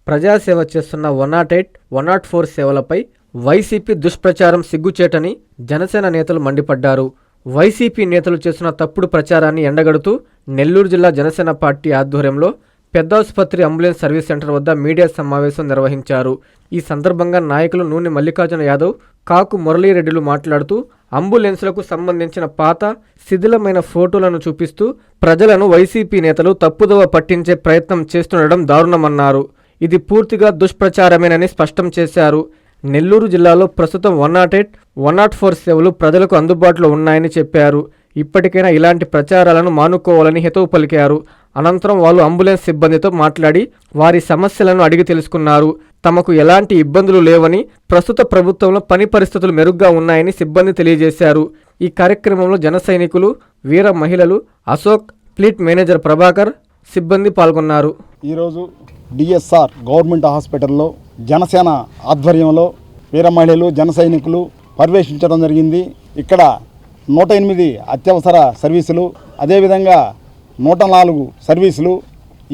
ప్రజాసేవ చేస్తున్న 108, 104 సేవలపై వైసీపీ దుష్ప్రచారం సిగ్గుచేటని జనసేన నేతలు మండిపడ్డారు. వైసీపీ నేతలు చేస్తున్న తప్పుడు ప్రచారాన్ని ఎండగడుతూ నెల్లూరు జిల్లా జనసేన పార్టీ ఆధ్వర్యంలో పెద్దాసుపత్రి అంబులెన్స్ సర్వీస్ సెంటర్ వద్ద మీడియా సమావేశం నిర్వహించారు. ఈ సందర్భంగా నాయకులు నూనె మల్లికార్జున యాదవ్, కాకు మురళీరెడ్డిలు మాట్లాడుతూ అంబులెన్స్లకు సంబంధించిన పాత శిథిలమైన ఫోటోలను చూపిస్తూ ప్రజలను వైసీపీ నేతలు తప్పుదోవ పట్టించే ప్రయత్నం చేస్తుండడం దారుణమన్నారు. ఇది పూర్తిగా దుష్ప్రచారమేనని స్పష్టం చేశారు. నెల్లూరు జిల్లాలో ప్రస్తుతం 108, 104 సేవలు ప్రజలకు అందుబాటులో ఉన్నాయని చెప్పారు. ఇప్పటికైనా ఇలాంటి ప్రచారాలను మానుకోవాలని హితవు పలికారు. అనంతరం వాళ్ళు అంబులెన్స్ సిబ్బందితో మాట్లాడి వారి సమస్యలను అడిగి తెలుసుకున్నారు. తమకు ఎలాంటి ఇబ్బందులు లేవని, ప్రస్తుత ప్రభుత్వంలో పని పరిస్థితులు మెరుగ్గా ఉన్నాయని సిబ్బంది తెలియజేశారు. ఈ కార్యక్రమంలో జన సైనికులు, వీర మహిళలు, అశోక్, ఫ్లీట్ మేనేజర్ ప్రభాకర్, సిబ్బంది పాల్గొన్నారు. ఈరోజు డిఎస్ఆర్ గవర్నమెంట్ హాస్పిటల్లో జనసేన ఆధ్వర్యంలో వీర మహిళలు, జన సైనికులు పర్యవేక్షించడం జరిగింది. ఇక్కడ 108 అత్యవసర సర్వీసులు, అదేవిధంగా 104 సర్వీసులు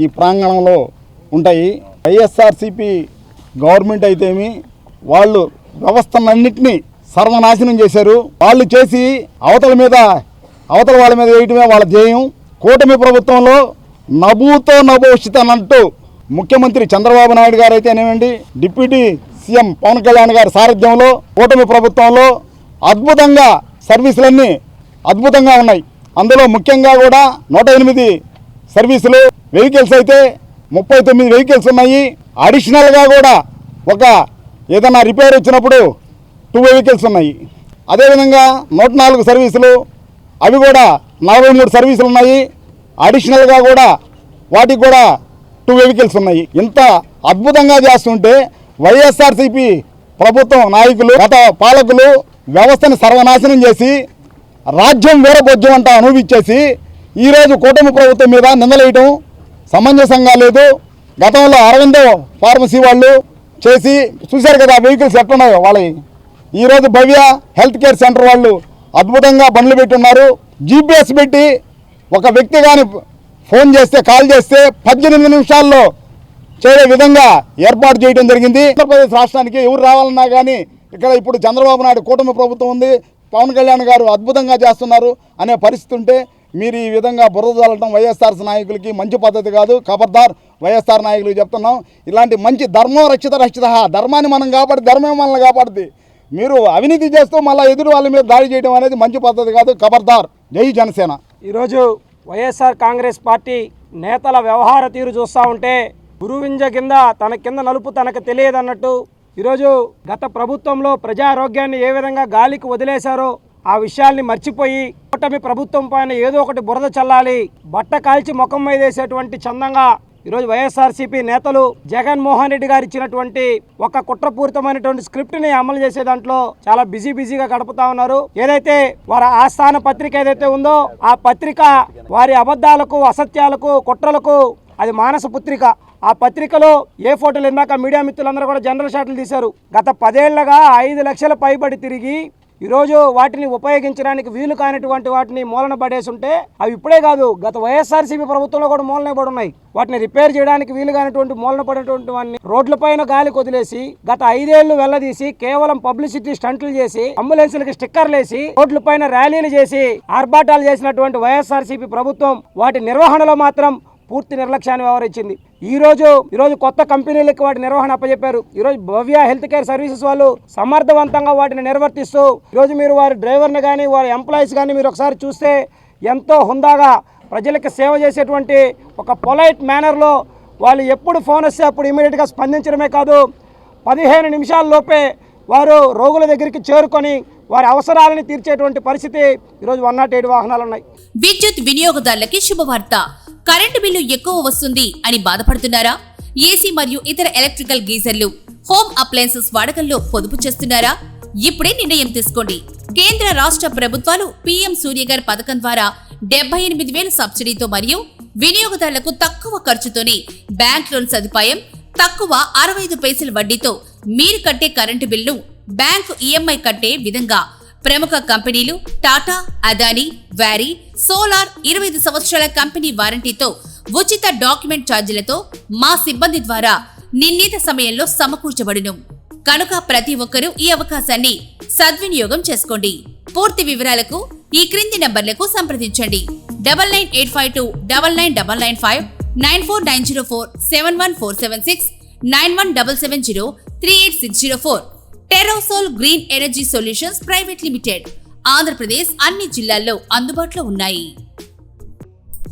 ఈ ప్రాంగణంలో ఉంటాయి. వైఎస్ఆర్సీపీ గవర్నమెంట్ అయితేమి వాళ్ళు వ్యవస్థలన్నింటినీ సర్వనాశనం చేశారు. వాళ్ళు చేసి అవతల వాళ్ళ మీద వేయటమే వాళ్ళ ధ్యేయం. కూటమి ప్రభుత్వంలో నభూతో నభోషితనంటూ ముఖ్యమంత్రి చంద్రబాబు నాయుడు గారు అయితేనేమండి, డిప్యూటీ సీఎం పవన్ కళ్యాణ్ గారి సారథ్యంలో కూటమి ప్రభుత్వంలో అద్భుతంగా సర్వీసులన్నీ అద్భుతంగా ఉన్నాయి. అందులో ముఖ్యంగా కూడా 108 సర్వీసులు, వెహికల్స్ అయితే 39 వెహికల్స్ ఉన్నాయి. అడిషనల్గా కూడా ఒక ఏదైనా రిపేర్ వచ్చినప్పుడు 2 వెహికల్స్ ఉన్నాయి. అదేవిధంగా 104 సర్వీసులు, అవి కూడా 43 సర్వీసులు ఉన్నాయి. అడిషనల్గా కూడా వాటికి కూడా 2 వెహికల్స్ ఉన్నాయి. ఇంత అద్భుతంగా చేస్తుంటే వైఎస్ఆర్సీపీ ప్రభుత్వం నాయకులు, గత పాలకులు వ్యవస్థను సర్వనాశనం చేసి రాజ్యం వీరభోజ్యం అంట అనుభవించేసి ఈరోజు కూటమి ప్రభుత్వం మీద నిందలేయటం సమంజసంగా లేదు. గతంలో అరవిందో ఫార్మసీ వాళ్ళు చేసి చూశారు కదా వెహికల్స్ ఎట్టున్నాయో వాళ్ళవి. ఈరోజు భవ్య హెల్త్ కేర్ సెంటర్ వాళ్ళు అద్భుతంగా బండ్లు పెట్టున్నారు. జీపీఎస్ పెట్టి ఒక వ్యక్తి కానీ ఫోన్ చేస్తే, కాల్ చేస్తే 18 నిమిషాల్లో చేరే విధంగా ఏర్పాటు చేయడం జరిగింది. ఆంధ్రప్రదేశ్ రాష్ట్రానికి ఎవరు రావాలన్నా కానీ ఇక్కడ ఇప్పుడు చంద్రబాబు నాయుడు కూటమి ప్రభుత్వం ఉంది, పవన్ కళ్యాణ్ గారు అద్భుతంగా చేస్తున్నారు అనే పరిస్థితి ఉంటే మీరు ఈ విధంగా బురద చల్లడం వైఎస్ఆర్ నాయకులకి మంచి పద్ధతి కాదు. ఖబర్దార్ వైఎస్ఆర్ నాయకులకు చెప్తున్నాం. ఇలాంటి మంచి ధర్మం రక్షిత ధర్మాన్ని మనం కాపాడి, ధర్మం మనల్ని కాపాడుతుంది. మీరు అవినీతి చేస్తూ మళ్ళీ ఎదురు వాళ్ళ మీద దాడి చేయడం అనేది మంచి పద్ధతి కాదు. ఖబర్దార్. జై జనసేన. ఈరోజు వైఎస్ఆర్ కాంగ్రెస్ పార్టీ నేతల వ్యవహార తీరు చూస్తూ ఉంటే గురువింజ కింద తన కింద నలుపు తనకు తెలియదన్నట్టు ఈరోజు గత ప్రభుత్వంలో ప్రజారోగ్యాన్ని ఏ విధంగా గాలికి వదిలేశారో ఆ విషయాల్ని మర్చిపోయి కూటమి ప్రభుత్వం పైన ఏదో ఒకటి బురద చల్లాలి, బట్ట కాల్చి ముఖం మీద వేసేటువంటి చందంగా ఈరోజు వైఎస్ఆర్సీపీ నేతలు జగన్మోహన్ రెడ్డి గారు ఇచ్చినటువంటి ఒక కుట్రపూరితమైనటువంటి స్క్రిప్ట్ని అమలు చేసే దాంట్లో చాలా బిజీగా గడుపుతా ఉన్నారు. ఏదైతే వారి ఆస్థాన పత్రిక ఏదైతే ఉందో ఆ పత్రిక వారి అబద్ధాలకు, అసత్యాలకు, కుట్రలకు అది మానస పుత్రిక. ఆ పత్రికలో ఏ ఫోటోలు ఇందాక మీడియా మిత్రులందరూ కూడా జనరల్ షాట్లు తీశారు. గత 10 ఏళ్లుగా 5 లక్షల పైబడి తిరిగి ఈరోజు వాటిని ఉపయోగించడానికి వీలు కానిటువంటి వాటిని మూలన పడేసి ఉంటే అవి ఇప్పుడే కాదు, గత వైఎస్ఆర్సీపీ ప్రభుత్వంలో కూడా మూలనే పడి ఉన్నాయి. వాటిని రిపేర్ చేయడానికి వీలు కానిటువంటి మూలన పడేటువంటి వాటిని రోడ్లపైన గాలికి వదిలేసి గత 5 ఏళ్లు వెళ్లదీసి కేవలం పబ్లిసిటీ స్టంట్లు చేసి అంబులెన్సులకి స్టిక్కర్లు వేసి రోడ్లపైన ర్యాలీలు చేసి ఆర్భాటాలు చేసినటువంటి వైఎస్ఆర్సీపీ ప్రభుత్వం వాటి నిర్వహణలో మాత్రం పూర్తి నిర్లక్ష్యాన్ని వ్యవహరించింది. ఈరోజు కొత్త కంపెనీలకు వాటి నిర్వహణ అప్పచెప్పారు. ఈరోజు భవ్య హెల్త్ కేర్ సర్వీసెస్ వాళ్ళు సమర్థవంతంగా వాటిని నిర్వర్తిస్తూ ఈరోజు మీరు వారి డ్రైవర్ని కానీ వారి ఎంప్లాయీస్ కానీ మీరు ఒకసారి చూస్తే ఎంతో హుందాగా ప్రజలకు సేవ చేసేటువంటి ఒక పొలైట్ మేనర్లో వాళ్ళు ఎప్పుడు ఫోన్ వస్తే అప్పుడు ఇమీడియట్గా స్పందించడమే కాదు, 15 నిమిషాల్లోపే వారు రోగుల దగ్గరికి చేరుకొని వారి అవసరాలను తీర్చేటువంటి పరిస్థితి ఈరోజు 108 వాహనాలు ఉన్నాయి. విద్యుత్ వినియోగదారులకి శుభవార్త. కరెంటు బిల్లు ఎక్కువ వస్తుంది అని బాధపడుతున్నారా? ఏసీ మరియు ఇతర ఎలక్ట్రికల్ గీజర్లు, హోమ్ అప్లయన్సెస్ వాడకంలో పొదుపు చేస్తున్నారా? ఇప్పుడే నిర్ణయం తీసుకోండి. కేంద్ర రాష్ట్ర ప్రభుత్వాలు పీఎం సూర్యఘర్ పథకం ద్వారా 78,000 సబ్సిడీతో మరియు వినియోగదారులకు తక్కువ ఖర్చుతోనే బ్యాంక్ లోన్ సదుపాయం, తక్కువ 65 పైసల వడ్డీతో మీరు కట్టే కరెంటు బిల్లు బ్యాంకు ఈఎంఐ కట్టే విధంగా ప్రముఖ కంపెనీలు టాటా, అదానీ, వారీ, సోలార్ 25 సంవత్సరాల కంపెనీ వారంటీతో ఉచిత డాక్యుమెంట్ ఛార్జీలతో మా సిబ్బంది ద్వారా నిర్ణీత సమయంలో సమకూర్చబడును. కనుక ప్రతి ఒక్కరూ ఈ అవకాశాన్ని సద్వినియోగం చేసుకోండి. పూర్తి వివరాలకు ఈ క్రింది నంబర్లకు సంప్రదించండి. 9985299995, 9490471476, 9177038604. Terosol green energy solutions private limited. Andhra Pradesh అన్ని జిల్లాల్లో అందుబాటులో ఉన్నాయి.